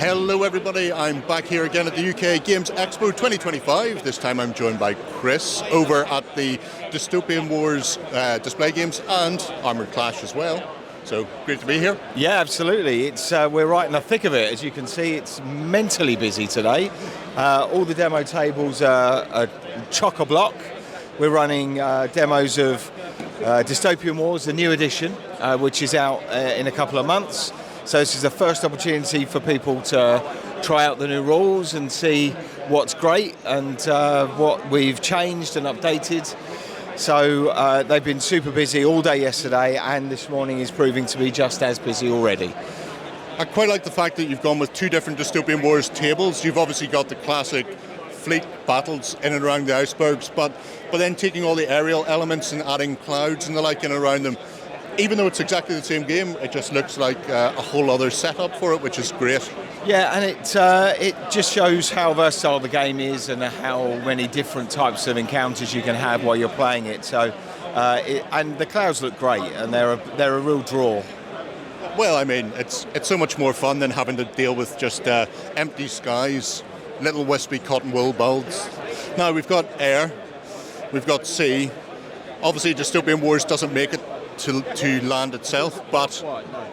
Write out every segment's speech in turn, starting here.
Hello everybody, I'm back here again at the UK Games Expo 2025. This time I'm joined by Chris over at the Dystopian Wars display games and Armoured Clash as well. So great to be here. Yeah, absolutely. It's we're right in the thick of it. As you can see, it's mentally busy today. All the demo tables are chock-a-block. We're running demos of Dystopian Wars, the new edition, which is out in a couple of months. So this is the first opportunity for people to try out the new rules and see what's great and what we've changed and updated. So they've been super busy all day yesterday, and this morning is proving to be just as busy already. I quite like the fact that you've gone with two different Dystopian Wars tables. You've obviously got the classic fleet battles in and around the icebergs, but then taking all the aerial elements and adding clouds and the like in and around them. Even though it's exactly the same game, it just looks like a whole other setup for it, which is great. Yeah, and it just shows how versatile the game is and how many different types of encounters you can have while you're playing it. So, and the clouds look great, and they're a real draw. Well, I mean, it's so much more fun than having to deal with just empty skies, little wispy cotton wool builds. Now we've got air, we've got sea. Obviously, Dystopian Wars doesn't make it to land itself, but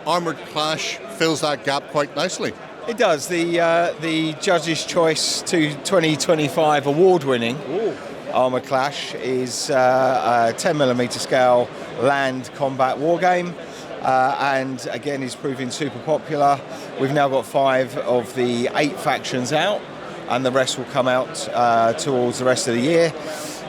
Armoured Clash fills that gap quite nicely. It does. The Judges' Choice to 2025 award-winning Armoured Clash is a 10mm scale land combat wargame, and again is proving super popular. We've now got 5 of the 8 factions out, and the rest will come out towards the rest of the year.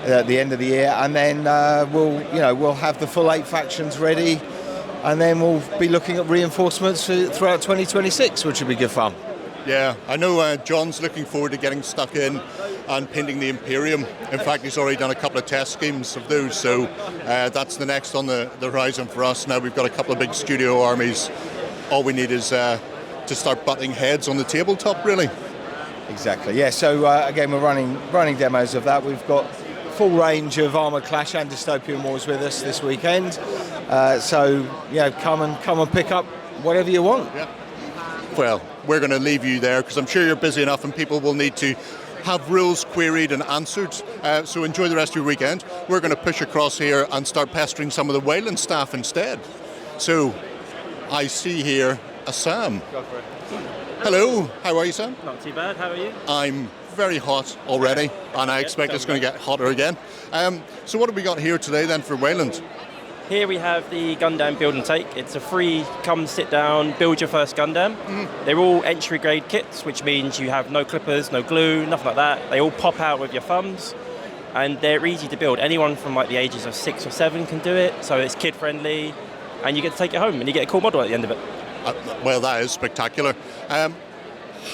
At the end of the year, and then we'll have the full 8 factions ready, and then we'll be looking at reinforcements throughout 2026, which will be good fun. Yeah, I know John's looking forward to getting stuck in and painting the Imperium. In fact, he's already done a couple of test schemes of those, so that's the next on the horizon for us. Now we've got a couple of big studio armies. All we need is to start butting heads on the tabletop, really. Exactly. Yeah. So again, we're running demos of that. We've got full range of Armoured Clash and Dystopian Wars with us this weekend. So come and pick up whatever you want. Yeah. Well, we're going to leave you there because I'm sure you're busy enough and people will need to have rules queried and answered. So enjoy the rest of your weekend. We're going to push across here and start pestering some of the Wayland staff instead. So I see here a Sam. Go for it. Hello, how are you, Sam? Not too bad, how are you? I'm very hot already, and I expect it's going to get hotter again. So what have we got here today then for Wayland? Here we have the Gundam Build and Take. It's a free come sit down, build your first Gundam. They're all entry grade kits, which means you have no clippers, no glue, nothing like that. They all pop out with your thumbs, and they're easy to build. Anyone from like the ages of 6 or 7 can do it, so it's kid friendly, and you get to take it home and you get a cool model at the end of it. Well, that is spectacular.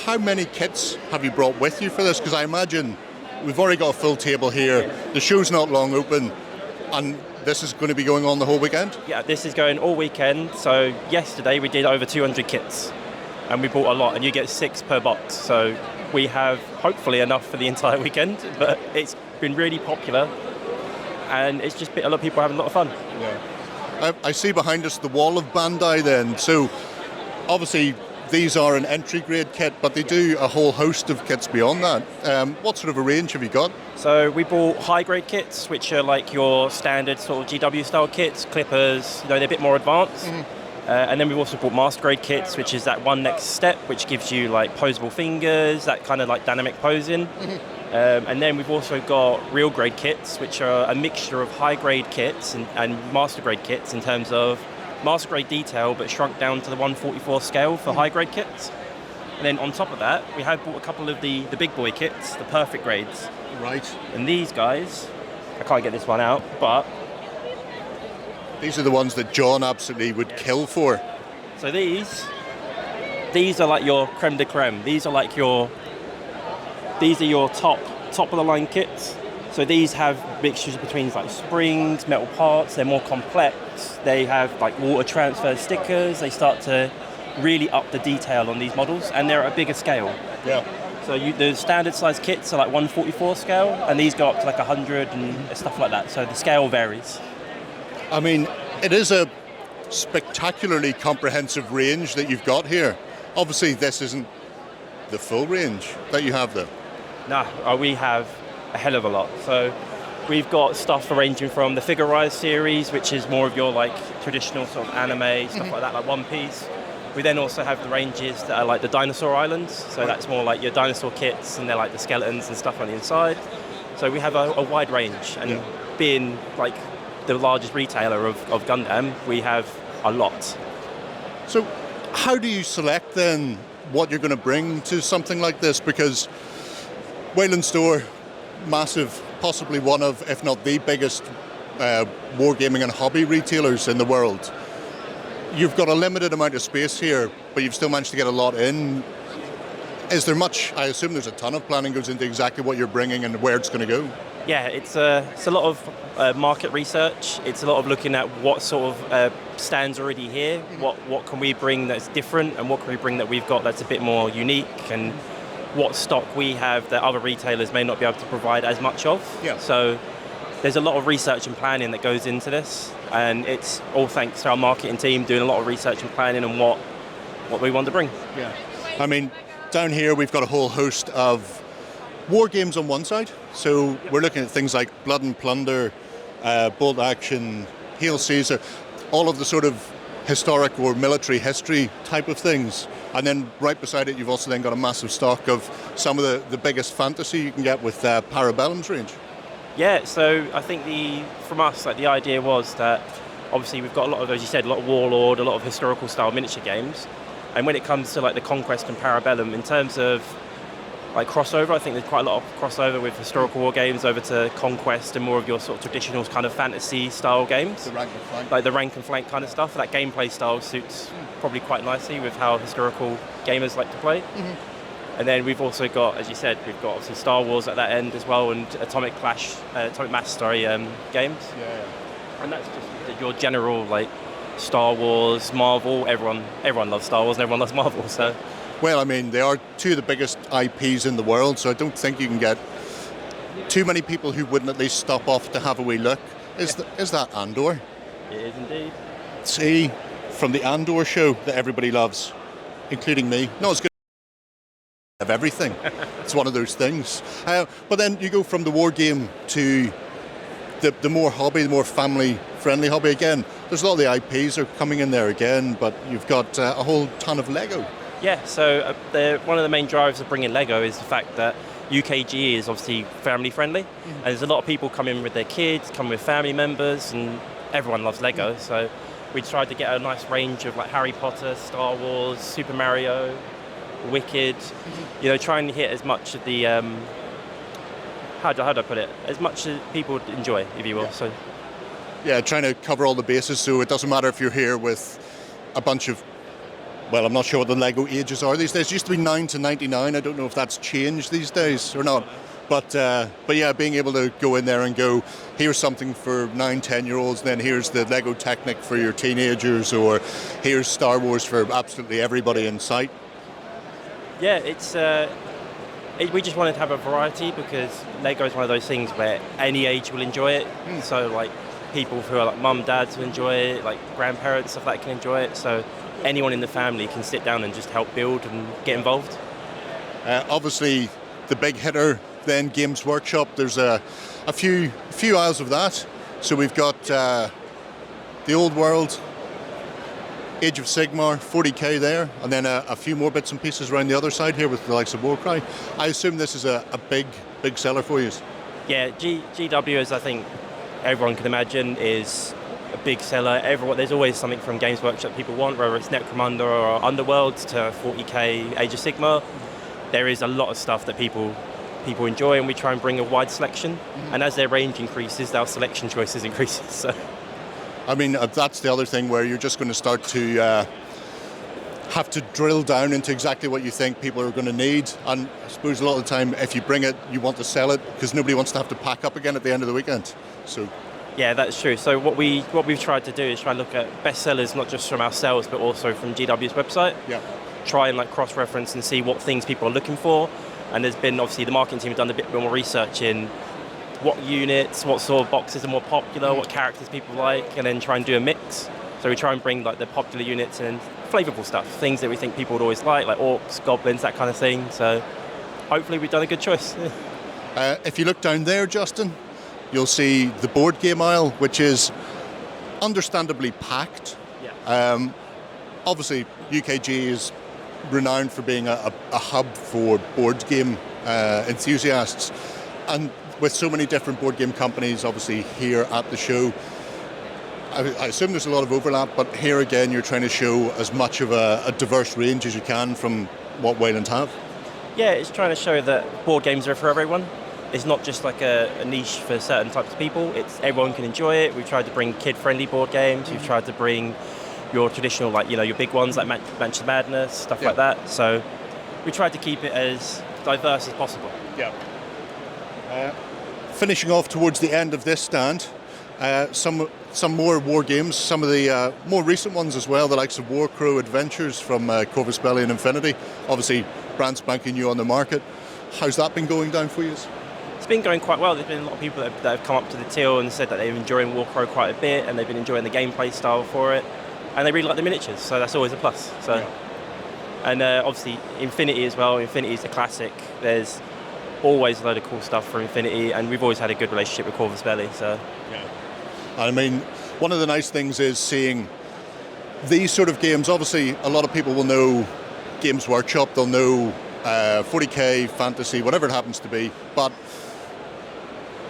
How many kits have you brought with you for this? Because I imagine we've already got a full table here. The show's not long open, and this is going to be going on the whole weekend? Yeah, this is going all weekend. So yesterday we did over 200 kits, and we bought a lot, and you get 6 per box. So we have hopefully enough for the entire weekend, but it's been really popular, and it's just a lot of people having a lot of fun. Yeah. I see behind us the wall of Bandai then. So obviously these are an entry grade kit, but they do a whole host of kits beyond that. What sort of a range have you got? So we bought high grade kits, which are like your standard sort of GW style kits, clippers, they're a bit more advanced. And then we've also bought master grade kits, which is that one next step, which gives you like posable fingers, that kind of like dynamic posing. And then we've also got real grade kits, which are a mixture of high grade kits and master grade kits in terms of master grade detail, but shrunk down to the 1/44 scale for high grade kits. And then on top of that, we have bought a couple of the big boy kits, the perfect grades. Right. And these guys, I can't get this one out, but these are the ones that John absolutely would kill for. So these are like your creme de creme. These are your top of the line kits. So these have mixtures between like springs, metal parts, they're more complex. They have like water transfer stickers. They start to really up the detail on these models, and they're at a bigger scale. Yeah. So the standard size kits are like 1/44 scale, and these go up to like 100 and stuff like that. So the scale varies. I mean, it is a spectacularly comprehensive range that you've got here. Obviously, this isn't the full range that you have there? No, we have a hell of a lot. So we've got stuff ranging from the Figure Rise series, which is more of your like traditional sort of anime, stuff like that, like One Piece. We then also have the ranges that are like the Dinosaur Islands. So that's more like your dinosaur kits, and they're like the skeletons and stuff on the inside. So we have a wide range, and being like the largest retailer of Gundam, we have a lot. So how do you select then what you're going to bring to something like this? Because Wayland Store, massive, possibly one of, if not the biggest wargaming and hobby retailers in the world. You've got a limited amount of space here, but you've still managed to get a lot in. Is there much? I assume there's a ton of planning goes into exactly what you're bringing and where it's going to go. Yeah, it's a lot of market research. It's a lot of looking at what sort of stands already here. What can we bring that's different, and what can we bring that we've got that's a bit more unique, and what stock we have that other retailers may not be able to provide as much of. Yeah. So there's a lot of research and planning that goes into this, and it's all thanks to our marketing team doing a lot of research and planning on what we want to bring. Yeah. I mean, down here we've got a whole host of war games on one side. So we're looking at things like Blood and Plunder, Bolt Action, Hail Caesar, all of the sort of historic or military history type of things. And then right beside it, you've also then got a massive stock of some of the biggest fantasy you can get with Parabellum's range. Yeah, so I think from us, like the idea was that obviously we've got a lot of, as you said, a lot of Warlord, a lot of historical style miniature games. And when it comes to like the Conquest and Parabellum, in terms of like crossover, I think there's quite a lot of crossover with historical war games over to Conquest and more of your sort of traditional kind of fantasy style games. The rank and flank. Like the rank and flank kind of stuff. That gameplay style suits probably quite nicely with how historical gamers like to play. And then we've also got, as you said, we've got obviously Star Wars at that end as well, and Atomic Mass games. Yeah. And that's just your general like Star Wars, Marvel. Everyone loves Star Wars and everyone loves Marvel. So. Well, I mean, they are two of the biggest IPs in the world, so I don't think you can get too many people who wouldn't at least stop off to have a wee look. Is that Andor? It is indeed. See, from the Andor show that everybody loves, including me. Not as good of everything. It's one of those things. But then you go from the war game to the more hobby, the more family-friendly hobby again. There's a lot of the IPs are coming in there again, but you've got a whole ton of Lego. Yeah, so one of the main drivers of bringing Lego is the fact that UKGE is obviously family-friendly, and there's a lot of people coming with their kids, coming with family members, and everyone loves Lego. So we tried to get a nice range of like Harry Potter, Star Wars, Super Mario, Wicked, trying to hit as much of the how do I put it, as much as people enjoy, if you will. Yeah. So yeah, trying to cover all the bases, so it doesn't matter if you're here with a bunch of, well, I'm not sure what the Lego ages are these days. It used to be 9 to 99. I don't know if that's changed these days or not. But yeah, being able to go in there and go, here's something for 9, 10-year-olds, then here's the Lego Technic for your teenagers, or here's Star Wars for absolutely everybody in sight. yeah, we just wanted to have a variety because Lego is one of those things where any age will enjoy it. So like people who are like mum, dads will enjoy it, like grandparents, stuff like that can enjoy it. So anyone in the family can sit down and just help build and get involved. Obviously, the big hitter then, Games Workshop. There's a few aisles of that. So we've got the Old World, Age of Sigmar, 40k there, and then a few more bits and pieces around the other side here with the likes of Warcry. I assume this is a big seller for you. Yeah, GW, as I think everyone can imagine, is a big seller. There's always something from Games Workshop people want, whether it's Necromunda or Underworld to 40k Age of Sigmar. There is a lot of stuff that people enjoy, and we try and bring a wide selection. And as their range increases, our selection choices increases. So. I mean, that's the other thing where you're just going to start to have to drill down into exactly what you think people are going to need. And I suppose a lot of the time, if you bring it, you want to sell it because nobody wants to have to pack up again at the end of the weekend. So. Yeah, that's true. So what we've tried to do is try and look at bestsellers, not just from ourselves, but also from GW's website. Yeah. Try and like cross-reference and see what things people are looking for. And there's been, obviously, the marketing team have done a bit more research in what units, what sort of boxes are more popular, what characters people like, and then try and do a mix. So we try and bring like the popular units and flavourful stuff, things that we think people would always like orcs, goblins, that kind of thing. So hopefully we've done a good choice. If you look down there, Justin, you'll see the board game aisle, which is understandably packed. Yeah. Obviously, UKGE is renowned for being a hub for board game enthusiasts. And with so many different board game companies, obviously, here at the show, I assume there's a lot of overlap, but here again, you're trying to show as much of a diverse range as you can from what Wayland have. Yeah, it's trying to show that board games are for everyone. It's not just like a niche for certain types of people. It's everyone can enjoy it. We've tried to bring kid-friendly board games. We've tried to bring your traditional, like, your big ones like Mansion Madness, stuff like that. So we tried to keep it as diverse as possible. Yeah. Finishing off towards the end of this stand, some more war games, some of the more recent ones as well, the likes of Warcradle Adventures from Corvus Belli and Infinity, obviously brand spanking new on the market. How's that been going down for you? It's been going quite well. There's been a lot of people that have come up to the till and said that they've been enjoying Warcradle quite a bit, and they've been enjoying the gameplay style for it, and they really like the miniatures, so that's always a plus. So, and obviously Infinity as well. Infinity is a classic. There's always a load of cool stuff for Infinity, and we've always had a good relationship with Corvus Belli. So, I mean, one of the nice things is seeing these sort of games. Obviously, a lot of people will know Games Workshop. They'll know 40k, fantasy, whatever it happens to be, but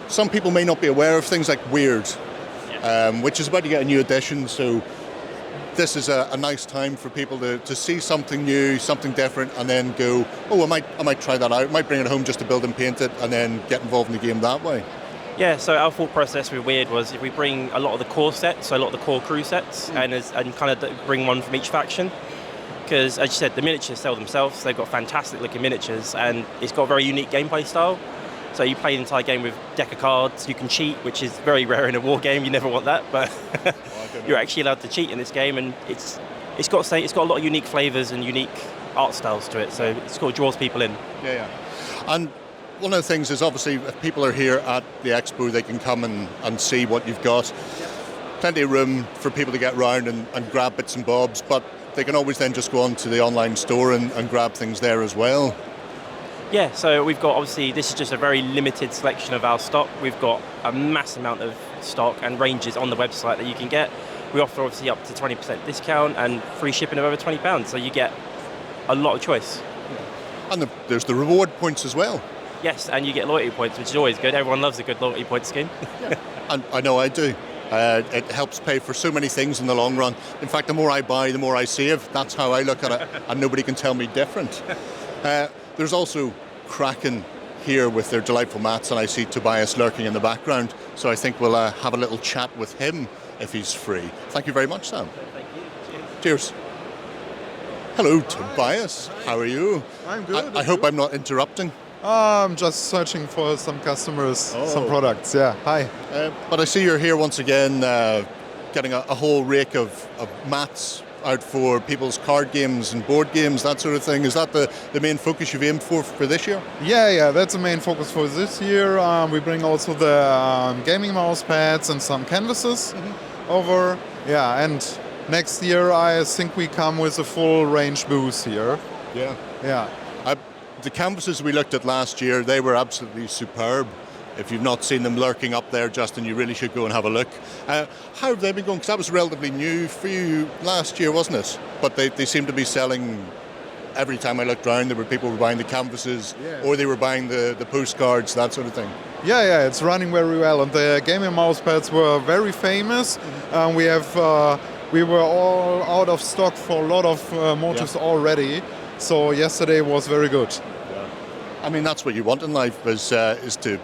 some people may not be aware of things like Weird, which is about to get a new edition, so this is a nice time for people to see something new, something different, and then go, oh, I might try that out, I might bring it home just to build and paint it, and then get involved in the game that way. Yeah, so our thought process with Weird was if we bring a lot of the core sets, so a lot of the core crew sets, and kind of bring one from each faction. Because, as you said, the miniatures sell themselves. They've got fantastic looking miniatures, and it's got a very unique gameplay style. So you play the entire game with a deck of cards. You can cheat, which is very rare in a war game. You never want that, but you're actually allowed to cheat in this game, and it's got a lot of unique flavors and unique art styles to it. So it sort of draws people in. Yeah. And one of the things is, obviously, if people are here at the expo, they can come and see what you've got. Plenty of room for people to get around and grab bits and bobs, but they can always then just go on to the online store and grab things there as well. Yeah, so we've got, obviously, this is just a very limited selection of our stock. We've got a massive amount of stock and ranges on the website that you can get. We offer, obviously, up to 20% discount and free shipping of over £20, so you get a lot of choice. And there's the reward points as well. Yes, and you get loyalty points, which is always good. Everyone loves a good loyalty point scheme. And I know I do. It helps pay for so many things in the long run. In fact, the more I buy, the more I save. That's how I look at it, and nobody can tell me different. There's also Kraken here with their delightful mats, and I see Tobias lurking in the background, so I think we'll have a little chat with him if he's free. Thank you very much, Sam. Thank you. Cheers. Hello, Tobias. How are you? I'm good. I hope I'm not interrupting. I'm just searching for some customers, some products. Yeah, hi. But I see you're here once again, getting a whole rake of mats out for people's card games and board games, that sort of thing. Is that the main focus you've aimed for this year? Yeah, that's the main focus for this year. We bring also the gaming mouse pads and some canvases over. Yeah, and next year I think we come with a full range booth here. Yeah. The canvases we looked at last year, they were absolutely superb. If you've not seen them lurking up there, Justin, you really should go and have a look. How have they been going? Because that was relatively new for you last year, wasn't it? But they seem to be selling, every time I looked around, there were people who were buying the canvases, or they were buying the postcards, that sort of thing. Yeah, it's running very well. And the gaming mouse pads were very famous. We were all out of stock for a lot of motifs already. So yesterday was very good. I mean, that's what you want in life, is to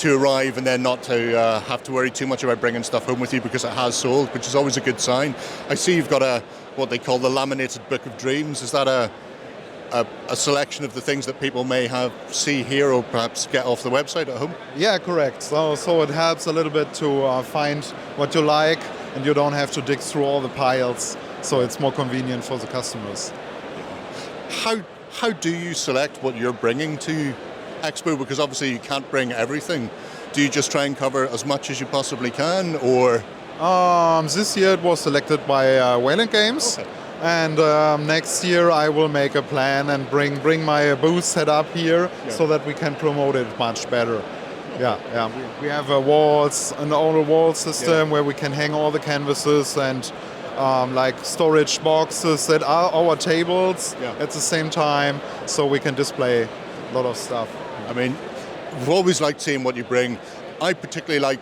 arrive and then not to have to worry too much about bringing stuff home with you because it has sold, which is always a good sign. I see you've got what they call the laminated book of dreams. Is that a selection of the things that people may see here or perhaps get off the website at home? Yeah, correct. So it helps a little bit to find what you like, and you don't have to dig through all the piles. So it's more convenient for the customers. How do you select what you're bringing to Expo? Because obviously you can't bring everything. Do you just try and cover as much as you possibly can, or? This year it was selected by Wayland Games. Okay. And next year I will make a plan and bring my booth set up here so that we can promote it much better. Yeah. We have a walls, an all wall system where we can hang all the canvases and like storage boxes that are our tables at the same time, so we can display a lot of stuff. I mean, we've always liked seeing what you bring. I particularly like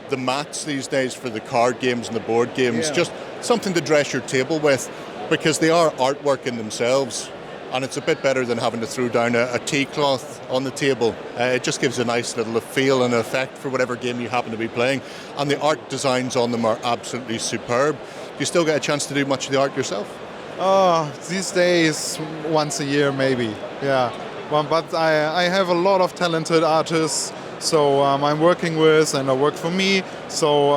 the mats these days for the card games and the board games. Just something to dress your table with, because they are artwork in themselves, and it's a bit better than having to throw down a tea cloth on the table. It just gives a nice little feel and effect for whatever game you happen to be playing, and the art designs on them are absolutely superb. Do you still get a chance to do much of the art yourself? These days, once a year maybe, but I have a lot of talented artists, so I'm working with and I work for me, so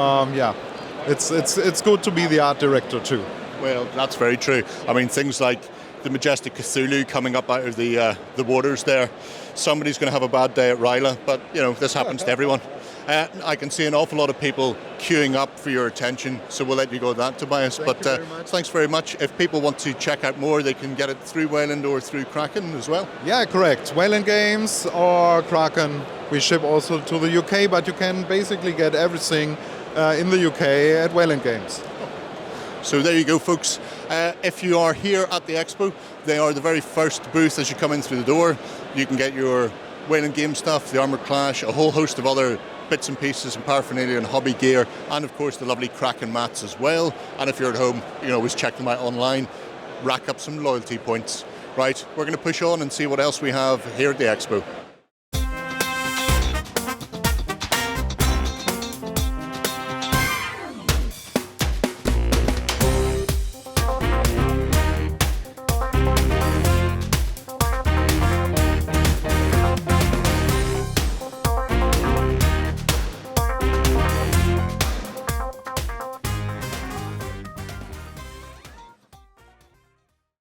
it's good to be the art director too. Well, that's very true. I mean, things like the majestic Cthulhu coming up out of the waters there. Somebody's going to have a bad day at Ryla, but this happens to everyone. I can see an awful lot of people queuing up for your attention, so we'll let you go with that, Tobias. Thanks very much. If people want to check out more, they can get it through Wayland or through Kraken as well. Yeah, correct. Wayland Games or Kraken. We ship also to the UK, but you can basically get everything in the UK at Wayland Games. So there you go, folks. If you are here at the expo, they are the very first booth as you come in through the door. You can get your Wayland Games stuff, the Armoured Clash, a whole host of other bits and pieces and paraphernalia and hobby gear, and of course the lovely Kraken mats as well. And if you're at home, you can always check them out online, rack up some loyalty points. Right, we're going to push on and see what else we have here at the expo.